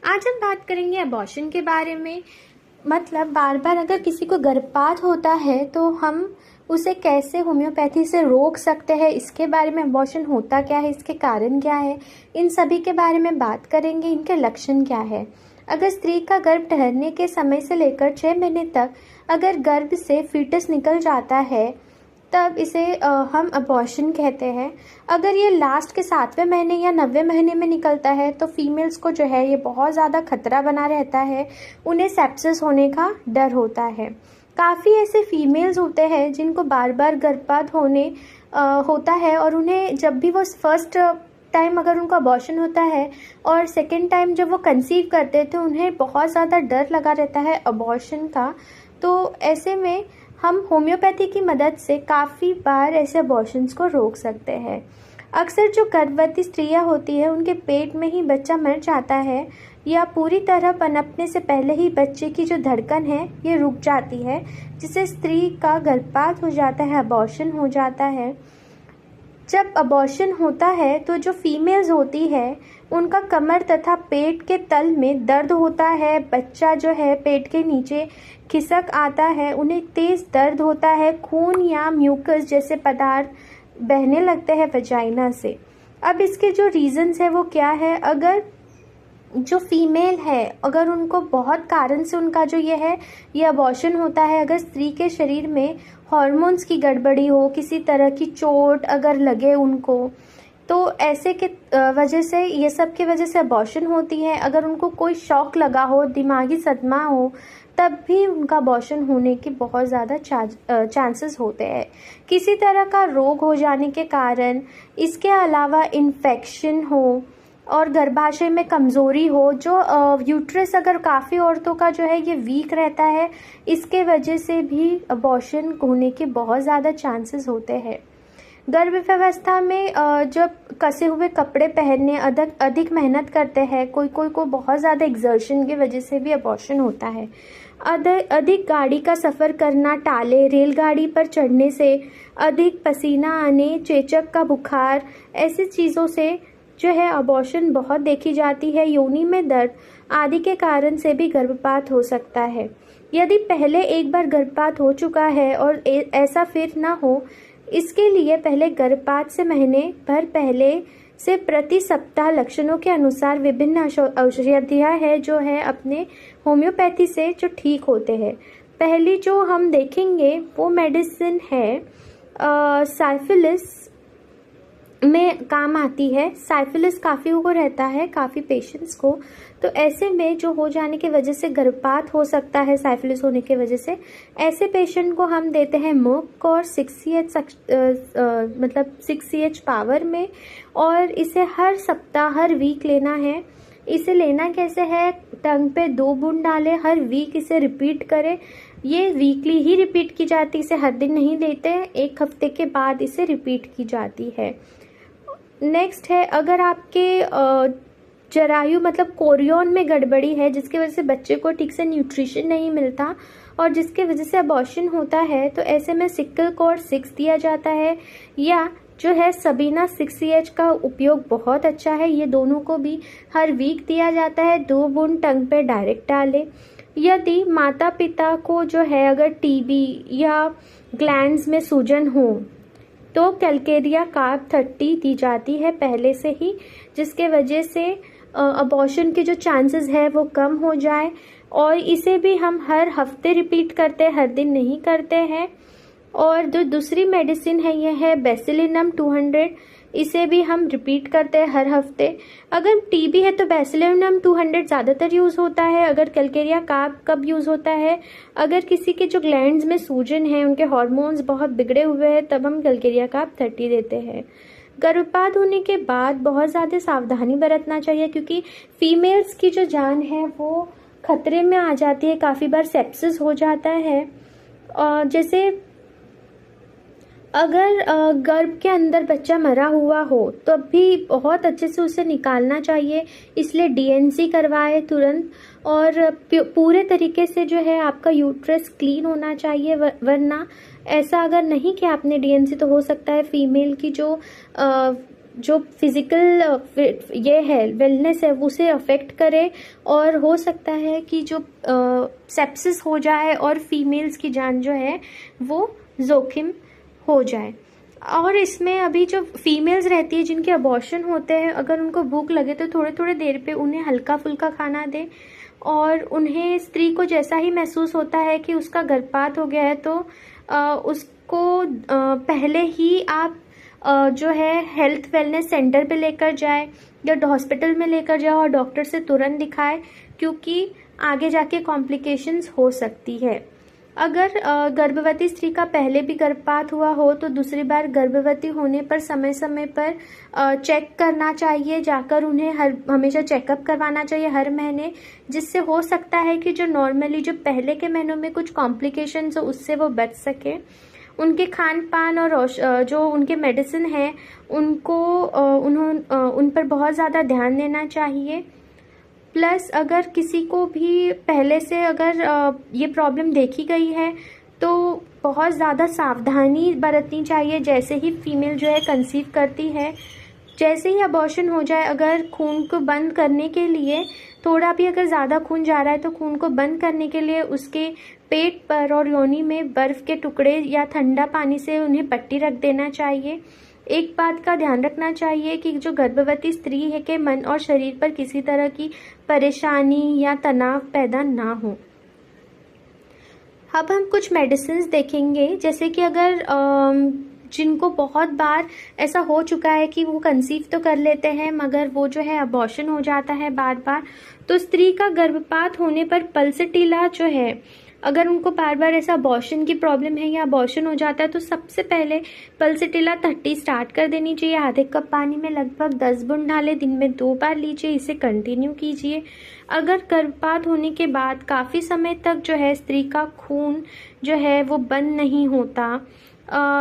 आज हम बात करेंगे अबॉर्शन के बारे में। मतलब बार बार अगर किसी को गर्भपात होता है तो हम उसे कैसे होम्योपैथी से रोक सकते हैं, इसके बारे में, अबॉर्शन होता क्या है, इसके कारण क्या है, इन सभी के बारे में बात करेंगे। इनके लक्षण क्या है। अगर स्त्री का गर्भ ठहरने के समय से लेकर 6 महीने तक अगर गर्भ से फीटस निकल जाता है तब इसे हम अबॉर्शन कहते हैं। अगर ये लास्ट के 7वें महीने या 90वें महीने में निकलता है तो फीमेल्स को जो है ये बहुत ज़्यादा खतरा बना रहता है, उन्हें सेप्सिस होने का डर होता है। काफ़ी ऐसे फीमेल्स होते हैं जिनको बार बार गर्भपात होता है और उन्हें जब भी वो फर्स्ट टाइम अगर उनका अबॉर्शन होता है और सेकेंड टाइम जब वो कंसीव करते हैं तो उन्हें बहुत ज़्यादा डर लगा रहता है अबॉर्शन का। तो ऐसे में हम होम्योपैथी की मदद से काफ़ी बार ऐसे अबॉर्शंस को रोक सकते हैं। अक्सर जो गर्भवती स्त्रियां होती है उनके पेट में ही बच्चा मर जाता है या पूरी तरह पनपने से पहले ही बच्चे की जो धड़कन है ये रुक जाती है, जिससे स्त्री का गर्भपात हो जाता है, अबॉर्शन हो जाता है। जब अबॉर्शन होता है तो जो फीमेल्स होती है उनका कमर तथा पेट के तल में दर्द होता है, बच्चा जो है पेट के नीचे खिसक आता है, उन्हें तेज़ दर्द होता है, खून या म्यूकस जैसे पदार्थ बहने लगते हैं वजाइना से। अब इसके जो रीजंस है वो क्या है। अगर जो फीमेल है अगर उनको बहुत कारण से उनका जो ये अबॉर्शन होता है, अगर स्त्री के शरीर में हॉर्मोन्स की गड़बड़ी हो, किसी तरह की चोट अगर लगे उनको, तो ऐसे के वजह से ये सब की वजह से अबॉर्शन होती है। अगर उनको कोई शॉक लगा हो, दिमागी सदमा हो, तब भी उनका अबॉर्शन होने की बहुत ज़्यादा चांसेस होते हैं, किसी तरह का रोग हो जाने के कारण। इसके अलावा इन्फेक्शन हो और गर्भाशय में कमज़ोरी हो, जो यूट्रस अगर काफ़ी औरतों का जो है ये वीक रहता है, इसके वजह से भी अबॉर्शन होने के बहुत ज़्यादा चांसेस होते हैं। गर्भावस्था में जब कसे हुए कपड़े पहनने अधिक मेहनत करते हैं, कोई को बहुत ज़्यादा एग्जर्शन की वजह से भी अबॉर्शन होता है। अधिक गाड़ी का सफ़र करना टाले, रेलगाड़ी पर चढ़ने से, अधिक पसीना आने, चेचक का बुखार, ऐसी चीज़ों से जो है अबॉर्शन बहुत देखी जाती है। योनि में दर्द आदि के कारण से भी गर्भपात हो सकता है। यदि पहले एक बार गर्भपात हो चुका है और ऐसा फिर ना हो, इसके लिए पहले गर्भपात से महीने भर पहले से प्रति सप्ताह लक्षणों के अनुसार विभिन्न औषधियाँ है जो है अपने होम्योपैथी से जो ठीक होते हैं। पहली जो हम देखेंगे वो मेडिसिन है साइफिलिस में काम आती है। साइफिलिस काफ़ी को रहता है, काफ़ी पेशेंट्स को, तो ऐसे में जो हो जाने की वजह से गर्भपात हो सकता है साइफिलिस होने की वजह से, ऐसे पेशेंट को हम देते हैं मुक और 6CH मतलब 6CH पावर में, और इसे हर सप्ताह हर वीक लेना है। इसे लेना कैसे है, टंग पे 2 बूंद डालें, हर वीक इसे रिपीट करें। ये वीकली ही रिपीट की जाती है, इसे हर दिन नहीं लेते हैं, 1 हफ्ते के बाद इसे रिपीट की जाती है। नेक्स्ट है, अगर आपके जरायु मतलब कोरियन में गड़बड़ी है जिसकी वजह से बच्चे को ठीक से न्यूट्रिशन नहीं मिलता और जिसकी वजह से अबॉर्शन होता है, तो ऐसे में सिक्ल कोड 6 दिया जाता है, या जो है सबीना 6CH का उपयोग बहुत अच्छा है। ये दोनों को भी हर वीक दिया जाता है, 2 बूंद टंग पे डायरेक्ट डालें। यदि माता पिता को जो है अगर टीबी या ग्लैंड्स में सूजन हो तो कैलकेरिया कार्ब 30 दी जाती है पहले से ही, जिसके वजह से अबॉर्शन के जो चांसेस है वो कम हो जाए। और इसे भी हम हर हफ्ते रिपीट करते हैं, हर दिन नहीं करते हैं। और जो दूसरी मेडिसिन है ये है बेसिलिनम 200, इसे भी हम रिपीट करते हैं हर हफ्ते। अगर टीबी है तो बेसिलिनम 200 ज़्यादातर यूज़ होता है। अगर कैलकेरिया कार्ब कब यूज़ होता है, अगर किसी के जो ग्लैंड्स में सूजन है, उनके हार्मोन्स बहुत बिगड़े हुए हैं, तब हम कैलकेरिया कार्ब 30 देते हैं। गर्भपात होने के बाद बहुत ज़्यादा सावधानी बरतना चाहिए, क्योंकि फीमेल्स की जो जान है वो खतरे में आ जाती है। काफ़ी बार सेप्सिस हो जाता है, और जैसे अगर गर्भ के अंदर बच्चा मरा हुआ हो तो भी बहुत अच्छे से उसे निकालना चाहिए, इसलिए DNC करवाए तुरंत। और पूरे तरीके से जो है आपका यूट्रस क्लीन होना चाहिए, वरना ऐसा अगर नहीं कि आपने DNC तो हो सकता है फीमेल की जो जो फिज़िकल ये है वेलनेस है उसे अफेक्ट करे, और हो सकता है कि जो सेप्सिस हो जाए और फीमेल्स की जान जो है वो जोखिम हो जाए। और इसमें अभी जो फीमेल्स रहती है जिनके अबॉर्शन होते हैं, अगर उनको भूख लगे तो थोड़े थोड़े देर पे उन्हें हल्का फुल्का खाना दें, और उन्हें स्त्री को जैसा ही महसूस होता है कि उसका गर्भपात हो गया है तो उसको पहले ही आप जो है हेल्थ वेलनेस सेंटर पे लेकर जाए या हॉस्पिटल में लेकर जाए और डॉक्टर से तुरंत दिखाए, क्योंकि आगे जाके कॉम्प्लिकेशंस हो सकती है। अगर गर्भवती स्त्री का पहले भी गर्भपात हुआ हो तो दूसरी बार गर्भवती होने पर समय समय पर चेक करना चाहिए, जाकर उन्हें हमेशा चेकअप करवाना चाहिए हर महीने, जिससे हो सकता है कि जो नॉर्मली जो पहले के महीनों में कुछ कॉम्प्लिकेशंस हो उससे वो बच सके। उनके खान पान और जो उनके मेडिसिन है उनको उन पर बहुत ज़्यादा ध्यान देना चाहिए। प्लस अगर किसी को भी पहले से अगर ये प्रॉब्लम देखी गई है तो बहुत ज़्यादा सावधानी बरतनी चाहिए। जैसे ही फीमेल जो है कंसीव करती है, जैसे ही अबॉर्शन हो जाए, अगर खून को बंद करने के लिए थोड़ा भी अगर ज़्यादा खून जा रहा है तो खून को बंद करने के लिए उसके पेट पर और योनि में बर्फ़ के टुकड़े या ठंडा पानी से उन्हें पट्टी रख देना चाहिए। एक बात का ध्यान रखना चाहिए कि जो गर्भवती स्त्री है के मन और शरीर पर किसी तरह की परेशानी या तनाव पैदा ना हो। अब हम कुछ मेडिसिन्स देखेंगे, जैसे कि अगर जिनको बहुत बार ऐसा हो चुका है कि वो कंसीव तो कर लेते हैं मगर वो जो है अबॉर्शन हो जाता है बार बार, तो स्त्री का गर्भपात होने पर पल्सटीला जो है, अगर उनको बार बार ऐसा अबॉर्शन की प्रॉब्लम है या अबॉर्शन हो जाता है तो सबसे पहले पल्सटीला 30 स्टार्ट कर देनी चाहिए। आधे कप पानी में लगभग 10 बूंद डालें, दिन में 2 बार लीजिए, इसे कंटिन्यू कीजिए। अगर गर्भपात होने के बाद काफ़ी समय तक जो है स्त्री का खून जो है वो बंद नहीं होता,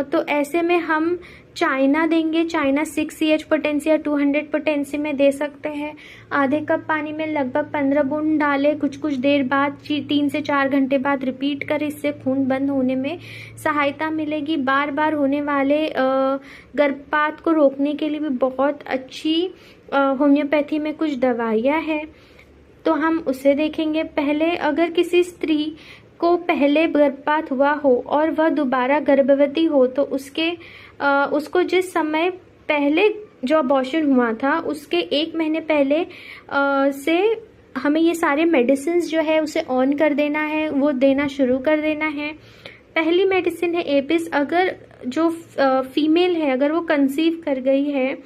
तो ऐसे में हम चाइना देंगे। चाइना 6 पोटेंसी या 200 पोटेंसी में दे सकते हैं। आधे कप पानी में लगभग 15 बूंद डालें, कुछ कुछ देर बाद 3 से 4 घंटे बाद रिपीट करें, इससे खून बंद होने में सहायता मिलेगी। बार बार होने वाले गर्भपात को रोकने के लिए भी बहुत अच्छी होम्योपैथी में कुछ दवाइयाँ हैं, तो हम उसे देखेंगे। पहले अगर किसी स्त्री को पहले गर्भपात हुआ हो और वह दोबारा गर्भवती हो तो उसको जिस समय पहले जो अबॉर्शन हुआ था उसके 1 महीने पहले से हमें ये सारे मेडिसिन्स जो है उसे ऑन कर देना है, वो देना शुरू कर देना है। पहली मेडिसिन है एपिस। अगर जो फीमेल है अगर वो कंसीव कर गई है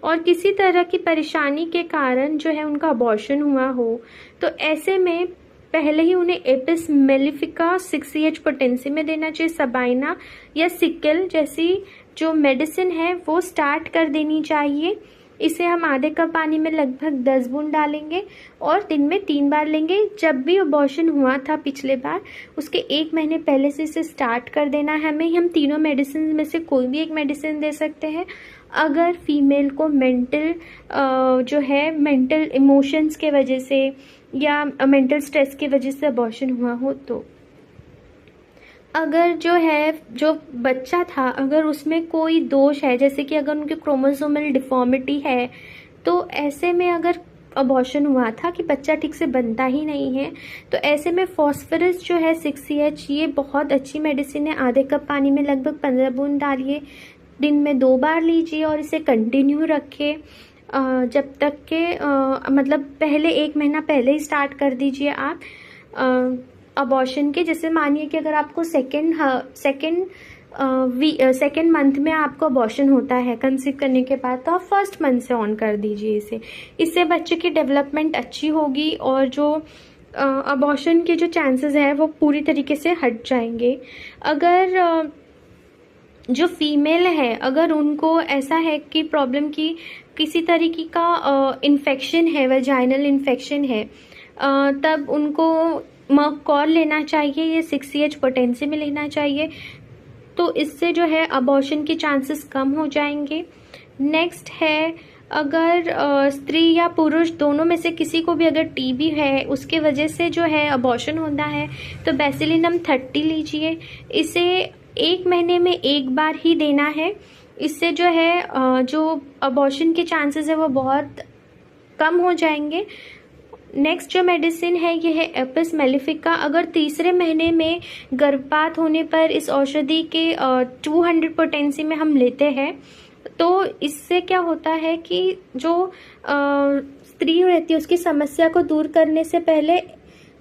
और किसी तरह की परेशानी के कारण जो है उनका अबॉर्शन हुआ हो तो ऐसे में पहले ही उन्हें एपिस मेलिफिका 6 पोटेंसी में देना चाहिए। सबाइना या सिकल जैसी जो मेडिसिन है वो स्टार्ट कर देनी चाहिए। इसे हम आधे कप पानी में लगभग 10 बूंद डालेंगे और दिन में 3 बार लेंगे। जब भी अबॉर्शन हुआ था पिछले बार उसके 1 महीने पहले से इसे स्टार्ट कर देना है हमें। हम तीनों मेडिसिन में से कोई भी एक मेडिसिन दे सकते हैं अगर फीमेल को मेंटल इमोशंस के वजह से या मेंटल स्ट्रेस की वजह से अबॉर्शन हुआ हो। तो अगर जो बच्चा था अगर उसमें कोई दोष है, जैसे कि अगर उनके क्रोमोसोमल डिफॉर्मिटी है, तो ऐसे में अगर अबॉर्शन हुआ था कि बच्चा ठीक से बनता ही नहीं है तो ऐसे में फॉस्फोरस जो है 6CH ये बहुत अच्छी मेडिसिन है। आधे कप पानी में लगभग 15 बूंद डालिए, दिन में 2 बार लीजिए और इसे कंटिन्यू रखिए जब तक के मतलब पहले 1 महीना पहले ही स्टार्ट कर दीजिए आप अबॉर्शन के। जैसे मानिए कि अगर आपको सेकेंड मंथ में आपको अबॉर्शन होता है कंसीव करने के बाद, तो आप फर्स्ट मंथ से ऑन कर दीजिए इसे। इससे बच्चे की डेवलपमेंट अच्छी होगी और जो अबॉर्शन के जो चांसेस है वो पूरी तरीके से हट जाएंगे। अगर जो फीमेल है अगर उनको ऐसा है कि प्रॉब्लम की किसी तरीके का इन्फेक्शन है, वेजाइनल इन्फेक्शन है, तब उनको मर्क कॉल लेना चाहिए। ये 6CH पोटेंसी में लेना चाहिए, तो इससे जो है अबॉर्शन के चांसेस कम हो जाएंगे। नेक्स्ट है अगर स्त्री या पुरुष दोनों में से किसी को भी अगर टीबी है उसके वजह से जो है अबॉर्शन होता है तो बेसिलिनम 30 लीजिए। इसे 1 महीने में 1 बार ही देना है इससे जो है जो अबॉर्शन के चांसेस है वो बहुत कम हो जाएंगे। नेक्स्ट जो मेडिसिन है ये है एपिस मेलिफिका। अगर तीसरे महीने में गर्भपात होने पर इस औषधि के 200 पोटेंसी में हम लेते हैं तो इससे क्या होता है कि जो स्त्री रहती है उसकी समस्या को दूर करने से पहले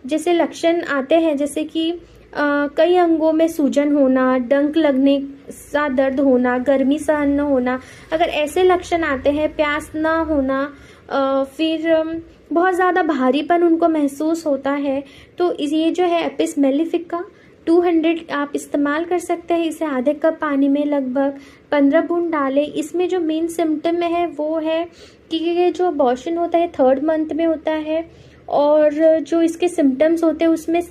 जैसे लक्षण आते हैं, जैसे कि कई अंगों में सूजन होना, डंक लगने सा दर्द होना, गर्मी सहन न होना, अगर ऐसे लक्षण आते हैं, प्यास ना होना, फिर बहुत ज़्यादा भारीपन उनको महसूस होता है, तो ये जो है एपिस मेलिफिका 200 आप इस्तेमाल कर सकते हैं। इसे आधे कप पानी में लगभग 15 बूंद डालें। इसमें जो मेन सिम्टम है वो है कि ये जो अबॉर्शन होता है 3rd मंथ में होता है, और जो इसके सिम्टम्स होते हैं उसमें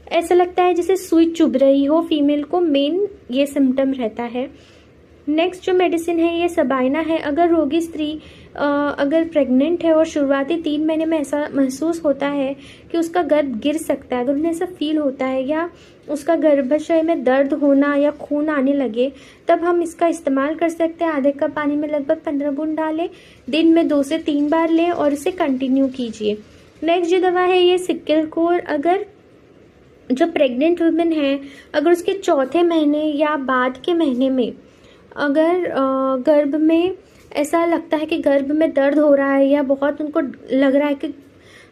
ऐसा लगता है जैसे सुई चुभ रही हो फीमेल को, मेन ये सिम्टम रहता है। नेक्स्ट जो मेडिसिन है ये सबाइना है। अगर रोगी स्त्री अगर प्रेग्नेंट है और शुरुआती 3 महीने में ऐसा महसूस होता है कि उसका गर्भ गिर सकता है, अगर उन्हें ऐसा फील होता है या उसका गर्भाशय में दर्द होना या खून आने लगे, तब हम इसका इस्तेमाल कर सकते हैं। आधे कप पानी में लगभग 15 बूंद डालें, दिन में 2 से 3 बार लें और इसे कंटिन्यू कीजिए। नेक्स्ट जो दवा है ये सिक्किल कोर। अगर जो प्रेग्नेंट वुमेन है, अगर उसके 4थे महीने या बाद के महीने में अगर गर्भ में ऐसा लगता है कि गर्भ में दर्द हो रहा है या बहुत उनको लग रहा है कि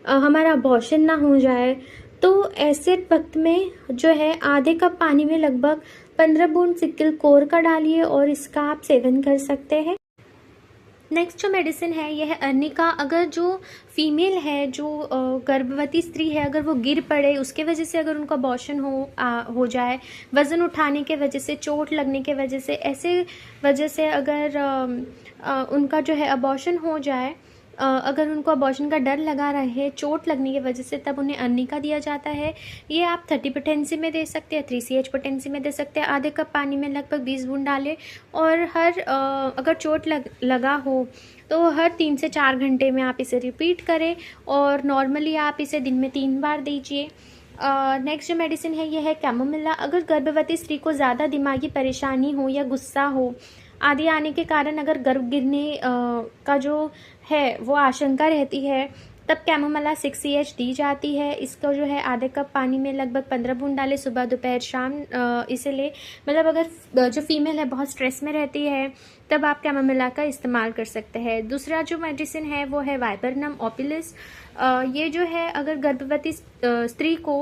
हमारा अबॉर्शन ना हो जाए, तो ऐसे वक्त में जो है आधे कप पानी में लगभग 15 बूंद सिक्किल कोर का डालिए और इसका आप सेवन कर सकते हैं। नेक्स्ट जो मेडिसिन है यह है अर्निका। अगर जो फीमेल है, जो गर्भवती स्त्री है, अगर वो गिर पड़े, उसके वजह से अगर उनका अबॉर्शन हो जाए, वज़न उठाने के वजह से, चोट लगने के वजह से, ऐसे वजह से अगर उनका जो है अबॉर्शन हो जाए, अगर उनको अबॉर्शन का डर लगा रहे चोट लगने की वजह से, तब उन्हें अर्निका दिया जाता है। ये आप 30 पोटेंसी में दे सकते हैं, 3 CH पोटेंसी में दे सकते हैं। आधे कप पानी में लगभग 20 बूंद डालें और अगर चोट लगा हो तो हर 3 से 4 घंटे में आप इसे रिपीट करें और नॉर्मली आप इसे दिन में 3 बार दीजिए। नेक्स्ट जो मेडिसिन है ये है कैमोमिला। अगर गर्भवती स्त्री को ज़्यादा दिमागी परेशानी हो या गुस्सा हो आदि आने के कारण अगर गर्भ गिरने का जो है वो आशंका रहती है, तब कैमोमिला 6 CH दी जाती है। इसको जो है आधे कप पानी में लगभग 15 बूंद डालें, सुबह दोपहर शाम इसे ले। मतलब अगर जो फीमेल है बहुत स्ट्रेस में रहती है तब आप कैमोमिला का इस्तेमाल कर सकते हैं। दूसरा जो मेडिसिन है वो है वाइबरनम ओपिलिस। ये जो है अगर गर्भवती स्त्री को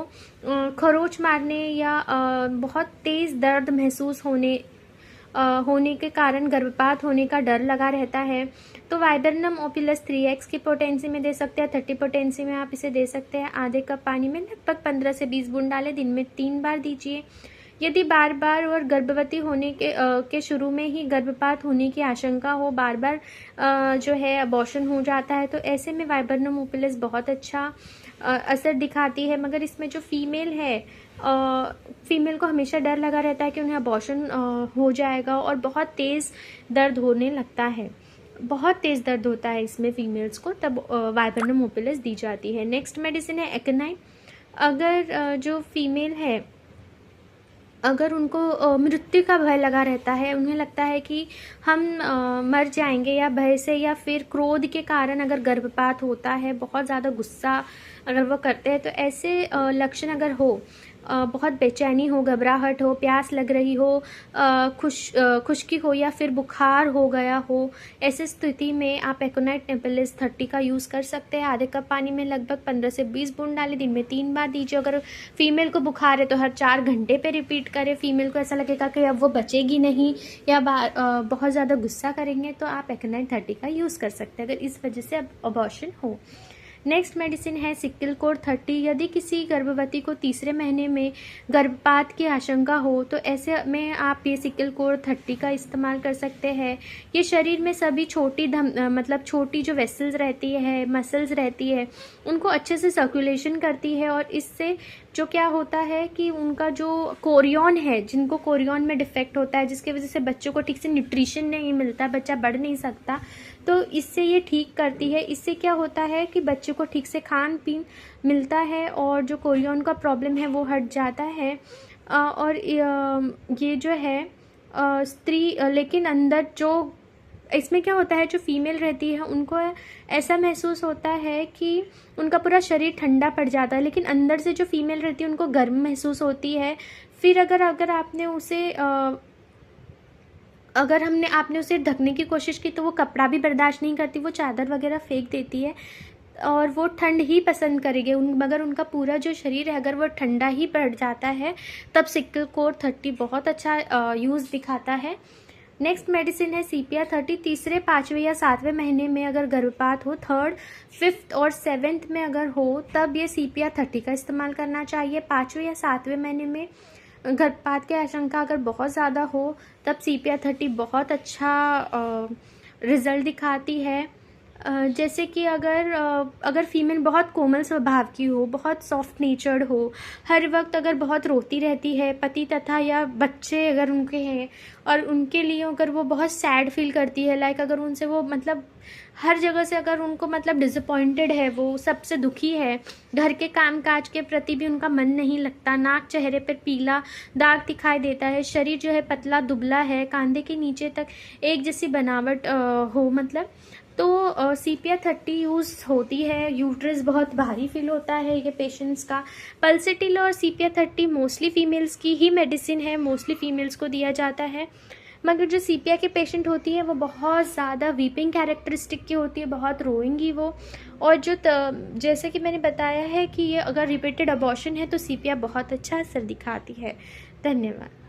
खरोच मारने या बहुत तेज़ दर्द महसूस होने के कारण गर्भपात होने का डर लगा रहता है, तो वाइबरनम ओपिलस 3x की पोटेंसी में दे सकते हैं, 30 पोटेंसी में आप इसे दे सकते हैं। आधे कप पानी में लगभग 15 से 20 बूंद डालें, दिन में 3 बार दीजिए। यदि बार बार और गर्भवती होने के शुरू में ही गर्भपात होने की आशंका हो, बार बार जो है अबॉर्शन हो जाता है, तो ऐसे में वाइबरनम ओपिलस बहुत अच्छा असर दिखाती है। मगर इसमें जो फीमेल है, फीमेल को हमेशा डर लगा रहता है कि उन्हें अबॉर्शन हो जाएगा और बहुत तेज़ दर्द होने लगता है, बहुत तेज़ दर्द होता है इसमें फीमेल्स को, तब वाइबरनम ओपिलस दी जाती है। नेक्स्ट मेडिसिन है एक्नाइन। अगर जो फीमेल है, अगर उनको मृत्यु का भय लगा रहता है, उन्हें लगता है कि हम मर जाएंगे या भय से या फिर क्रोध के कारण अगर गर्भपात होता है, बहुत ज़्यादा गुस्सा अगर वो करते हैं, तो ऐसे लक्षण अगर हो, बहुत बेचैनी हो, घबराहट हो, प्यास लग रही हो, खुश्की हो या फिर बुखार हो गया हो, ऐसे स्थिति में आप एकोनाइट नेपेलिस 30 का यूज़ कर सकते हैं। आधे कप पानी में लगभग 15 से 20 बूंद डालें, दिन में 3 बार दीजिए। अगर फीमेल को बुखार है तो हर 4 घंटे पे रिपीट करें। फीमेल को ऐसा लगेगा कि अब वो बचेगी नहीं या बहुत ज़्यादा गुस्सा करेंगे, तो आप एकोनाइट 30 का यूज़ कर सकते हैं अगर इस वजह से अब अबॉर्शन हो। नेक्स्ट मेडिसिन है सिक्किल कोर 30। यदि किसी गर्भवती को तीसरे महीने में गर्भपात की आशंका हो, तो ऐसे में आप ये सिक्किल कोर 30 का इस्तेमाल कर सकते हैं। ये शरीर में सभी मतलब छोटी जो वेसल्स रहती है, मसल्स रहती है, उनको अच्छे से सर्कुलेशन करती है और इससे जो क्या होता है कि उनका जो कोरियन है, जिनको कोरियन में डिफेक्ट होता है, जिसकी वजह से बच्चों को ठीक से न्यूट्रिशन नहीं मिलता, बच्चा बढ़ नहीं सकता, तो इससे ये ठीक करती है। इससे क्या होता है कि बच्चे को ठीक से खान पीन मिलता है और जो कोरियन का प्रॉब्लम है वो हट जाता है। और ये जो है लेकिन अंदर जो इसमें क्या होता है, जो फीमेल रहती है उनको ऐसा महसूस होता है कि उनका पूरा शरीर ठंडा पड़ जाता है, लेकिन अंदर से जो फीमेल रहती है उनको गर्म महसूस होती है। फिर अगर आपने उसे आपने उसे ढकने की कोशिश की तो वो कपड़ा भी बर्दाश्त नहीं करती, वो चादर वगैरह फेंक देती है और वो ठंड ही पसंद करेगी। मगर उनका पूरा जो शरीर है अगर वो ठंडा ही पड़ जाता है तब सिकल कोर 30 बहुत अच्छा यूज़ दिखाता है। नेक्स्ट मेडिसिन है CPR30। तीसरे, 5वें या 7वें महीने में अगर गर्भपात हो, 3rd, 5th और 7th में अगर हो तब ये CPR30 का इस्तेमाल करना चाहिए। 5वें या 7वें महीने में गर्भपात की आशंका अगर बहुत ज़्यादा हो तब CPR30 बहुत अच्छा रिज़ल्ट दिखाती है। जैसे कि अगर फीमेल बहुत कोमल स्वभाव की हो, बहुत सॉफ्ट नेचर्ड हो, हर वक्त अगर बहुत रोती रहती है, पति तथा या बच्चे अगर उनके हैं और उनके लिए अगर वो बहुत सैड फील करती है, लाइक अगर उनसे वो मतलब हर जगह से अगर उनको मतलब डिसअपॉइंटेड है, वो सबसे दुखी है, घर के काम काज के प्रति भी उनका मन नहीं लगता, नाक चेहरे पर पीला दाग दिखाई देता है, शरीर जो है पतला दुबला है, कंधे के नीचे तक एक जैसी बनावट हो मतलब, तो CPR30 यूज़ होती है। यूट्रस बहुत भारी फील होता है ये पेशेंट्स का। पल्सेटिल और CPR30 मोस्टली फीमेल्स की ही मेडिसिन है, मोस्टली फीमेल्स को दिया जाता है। मगर जो CPR के पेशेंट होती है वो बहुत ज़्यादा वीपिंग कैरेक्टरिस्टिक की होती है, बहुत रोएंगी वो। और जैसे कि मैंने बताया है कि ये अगर रिपीटेड अबॉर्शन है तो CPR बहुत अच्छा असर दिखाती है। धन्यवाद।